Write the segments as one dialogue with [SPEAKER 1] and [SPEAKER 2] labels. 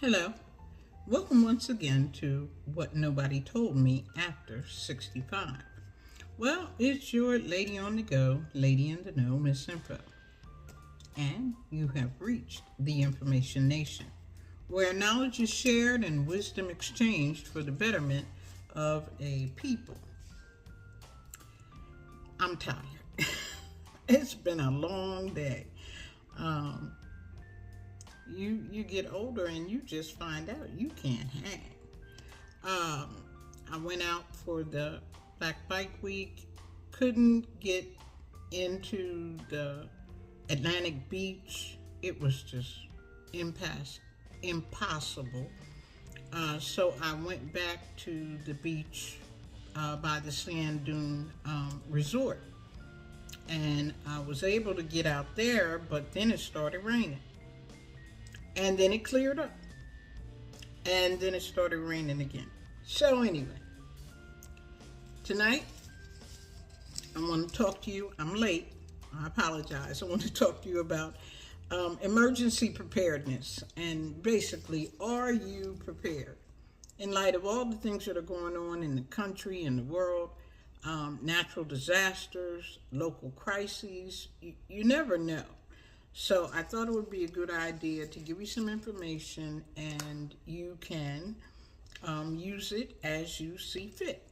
[SPEAKER 1] Hello. Welcome once again to What Nobody Told Me After 65. Well, it's your lady on the go, lady in the know, Miss Info. And you have reached the Information Nation, where knowledge is shared and wisdom exchanged for the betterment of a people. I'm tired. It's been a long day. Um, you get older and you just find out you can't hang. I went out for the Black Bike Week, couldn't get into the Atlantic Beach. It was just impossible. So I went back to the beach by the Sand Dune Resort. And I was able to get out there, but then it started raining. And then it cleared up. And then it started raining again. So anyway, tonight I want to talk to you. I'm late. I apologize. I want to talk to you about emergency preparedness. And basically, are you prepared? In light of all the things that are going on in the country and the world, natural disasters, local crises, you never know. So I thought it would be a good idea to give you some information and you can use it as you see fit.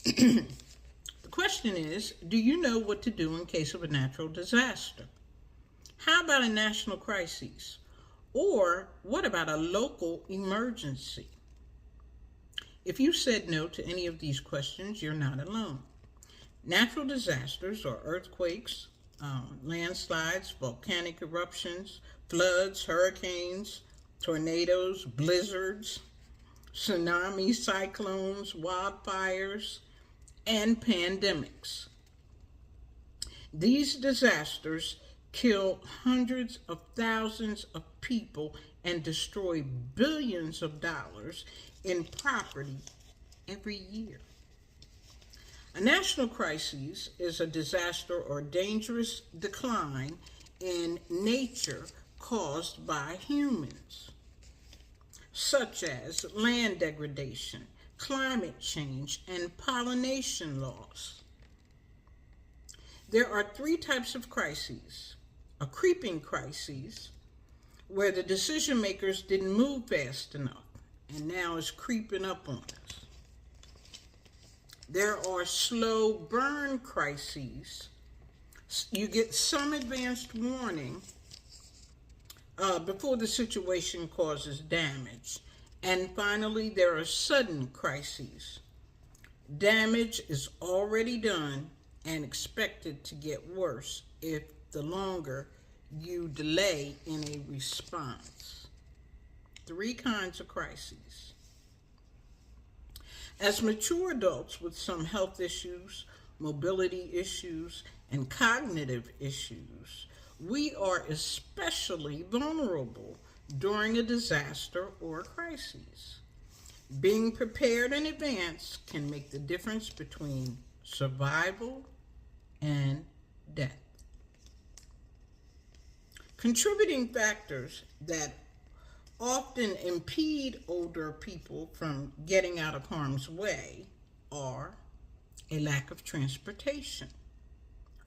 [SPEAKER 1] The question is, do you know what to do in case of a natural disaster? How about a national crisis? Or what about a local emergency? If you said no to any of these questions, you're not alone. Natural disasters are earthquakes, landslides, volcanic eruptions, floods, hurricanes, tornadoes, blizzards, tsunamis, cyclones, wildfires, and pandemics. These disasters kill hundreds of thousands of people and destroy billions of dollars in property every year. A national crisis is a disaster or dangerous decline in nature caused by humans, such as land degradation, climate change, and pollination loss. There are three types of crises. A creeping crisis, where the decision makers didn't move fast enough and now it's creeping up on us. There are slow burn crises. You get some advanced warning before the situation causes damage. And finally, there are sudden crises. Damage is already done and expected to get worse if the longer you delay in a response. Three kinds of crises. As mature adults with some health issues, mobility issues, and cognitive issues, we are especially vulnerable during a disaster or a crisis. Being prepared in advance can make the difference between survival and death. Contributing factors that often impede older people from getting out of harm's way are a lack of transportation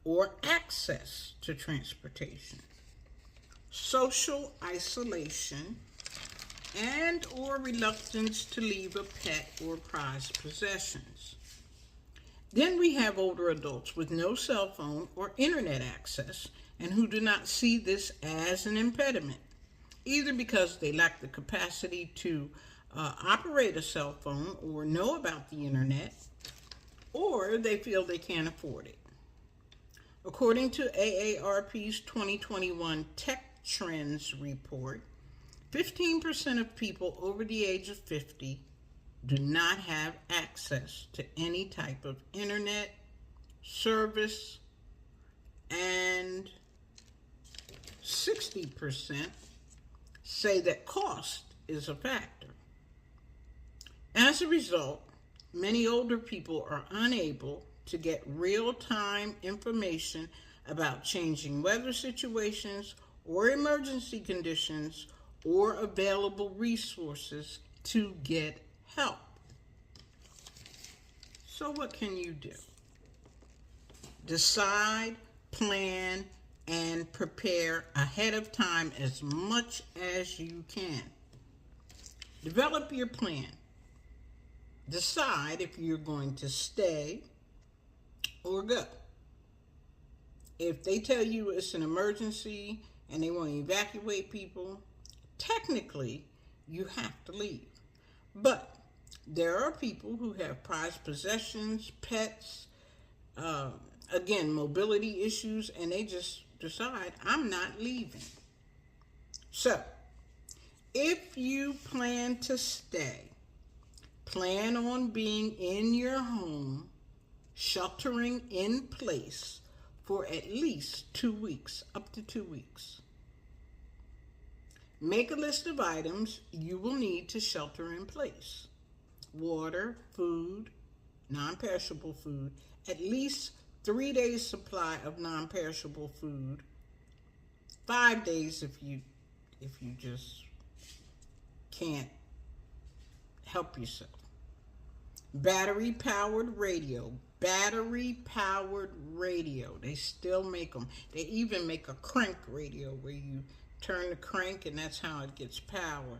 [SPEAKER 1] or access to transportation, social isolation, and or reluctance to leave a pet or prized possessions. Then we have older adults with no cell phone or internet access and who do not see this as an impediment, either because they lack the capacity to operate a cell phone or know about the internet, or they feel they can't afford it. According to AARP's 2021 Tech Trends report, 15% of people over the age of 50 do not have access to any type of internet service, and 60% say that cost is a factor. As a result, many older people are unable to get real-time information about changing weather situations or emergency conditions or available resources to get help. So what can you do? Decide, plan, and prepare ahead of time as much as you can. Develop your plan. Decide if you're going to stay or go. If they tell you it's an emergency and they want to evacuate people, technically you have to leave. But there are people who have prized possessions, pets, again, mobility issues, and they just decide, I'm not leaving. So, if you plan to stay, plan on being in your home, sheltering in place for at least 2 weeks, up to 2 weeks. Make a list of items you will need to shelter in place. Water, food, non-perishable food, at least 3 days supply of non-perishable food, 5 days if you just can't help yourself. Battery-powered radio. Battery-powered radio. They still make them. They even make a crank radio where you turn the crank and that's how it gets power.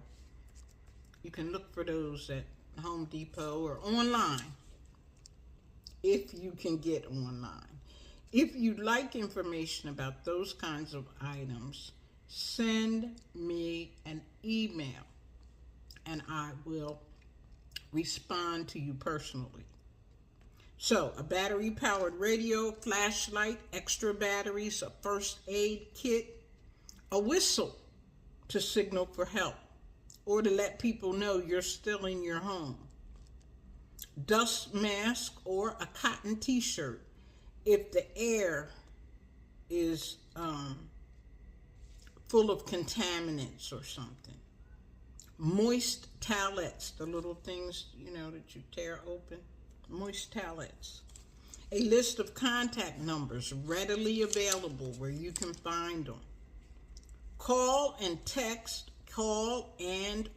[SPEAKER 1] You can look for those at Home Depot or online if you can get online. If you'd like information about those kinds of items, send me an email and I will respond to you personally. So, a battery-powered radio, flashlight, extra batteries, a first aid kit, a whistle to signal for help or to let people know you're still in your home, dust mask or a cotton t-shirt if the air is full of contaminants or something, moist towelettes, the little things, that you tear open, moist towelettes. A list of contact numbers readily available where you can find them. Call and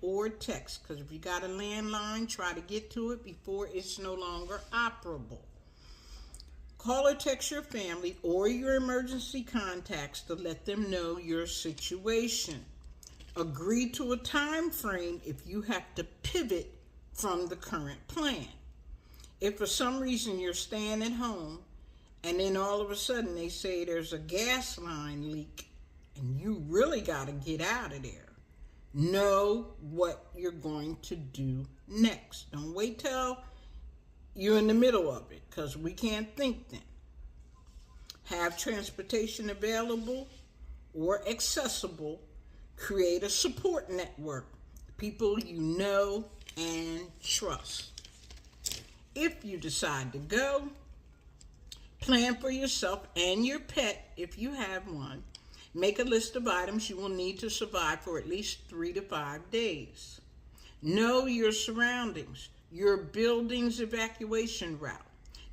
[SPEAKER 1] or text, because if you got a landline, try to get to it before it's no longer operable. Call or text your family or your emergency contacts to let them know your situation. Agree to a time frame if you have to pivot from the current plan. If for some reason you're staying at home and then all of a sudden they say there's a gas line leak and you really got to get out of there, know what you're going to do next. Don't wait till you're in the middle of it, because we can't think then. Have transportation available or accessible. Create a support network, people you know and trust. If you decide to go, plan for yourself and your pet if you have one. Make a list of items you will need to survive for at least 3 to 5 days. Know your surroundings, your building's evacuation route,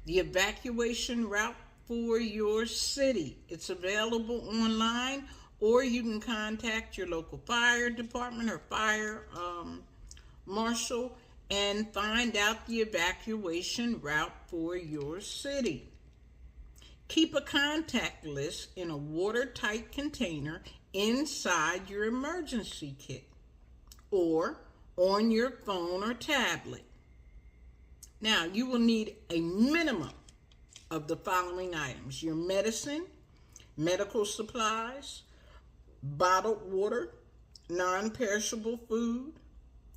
[SPEAKER 1] the evacuation route for your city. It's available online, or you can contact your local fire department or fire marshal and find out the evacuation route for your city. Keep a contact list in a watertight container inside your emergency kit or on your phone or tablet. Now, you will need a minimum of the following items: your medicine, medical supplies, bottled water, non-perishable food,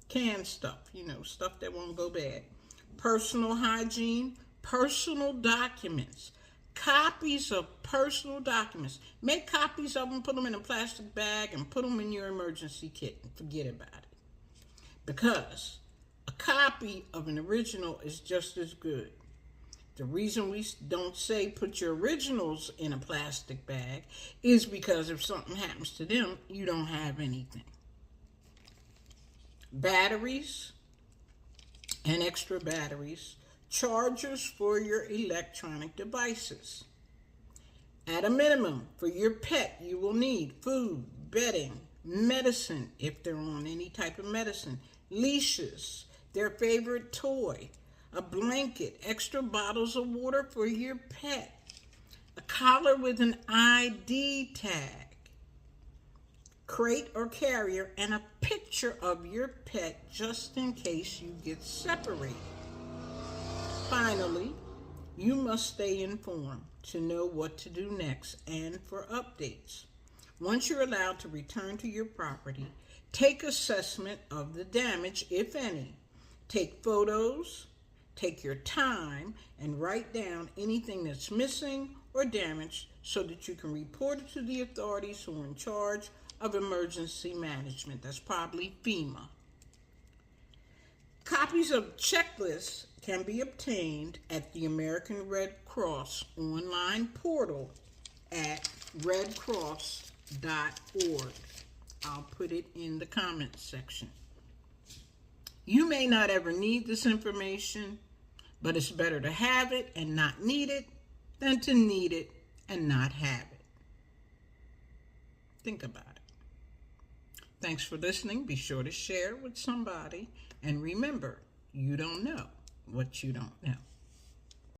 [SPEAKER 1] canned stuff, stuff that won't go bad, personal hygiene, personal documents, copies of personal documents. Make copies of them, put them in a plastic bag, and put them in your emergency kit and forget about it. Because a copy of an original is just as good. The reason we don't say put your originals in a plastic bag is because if something happens to them, you don't have anything. Batteries and extra batteries, chargers for your electronic devices. At a minimum, for your pet, you will need food, bedding, medicine, if they're on any type of medicine, leashes, their favorite toy, a blanket, extra bottles of water for your pet, a collar with an ID tag, crate or carrier, and a picture of your pet just in case you get separated. Finally, you must stay informed to know what to do next and for updates. Once you're allowed to return to your property, take assessment of the damage, if any. Take photos, take your time, and write down anything that's missing or damaged so that you can report it to the authorities who are in charge of emergency management. That's probably FEMA. Copies of checklists can be obtained at the American Red Cross online portal at redcross.org. I'll put it in the comments section. You may not ever need this information, but it's better to have it and not need it than to need it and not have it. Think about it. Thanks for listening. Be sure to share with somebody. And remember, you don't know what you don't know.